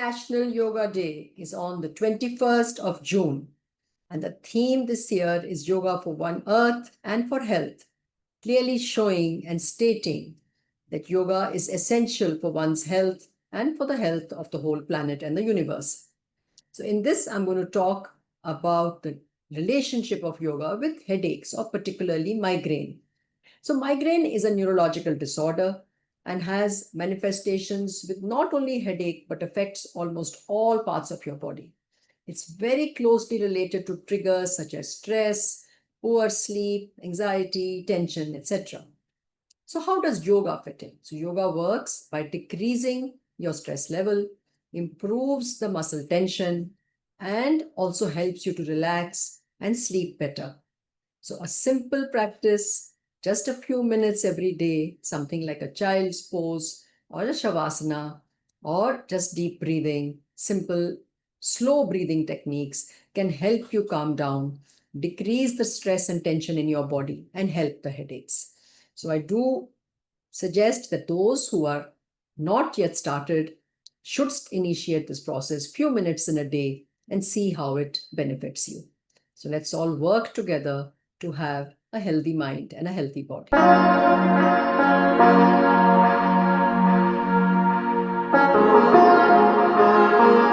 International Yoga Day is on the 21st of June, and the theme this year is Yoga for One Earth and for Health, clearly showing and stating that yoga is essential for one's health and for the health of the whole planet and the universe. So, in this, I'm going to talk about the relationship of yoga with headaches, or particularly migraine. So, migraine is a neurological disorder and has manifestations with not only headache but affects almost all parts of your body. It's very closely related to triggers such as stress, poor sleep, anxiety, tension, etc. So, how does yoga fit in? So, yoga works by decreasing your stress level, improves the muscle tension, and also helps you to relax and sleep better. So, a simple practice, just a few minutes every day, something like a child's pose or a shavasana, or just deep breathing, simple, slow breathing techniques can help you calm down, decrease the stress and tension in your body, and help the headaches. So, I do suggest that those who are not yet started should initiate this process few minutes in a day and see how it benefits you. So let's all work together to have a healthy mind and a healthy body.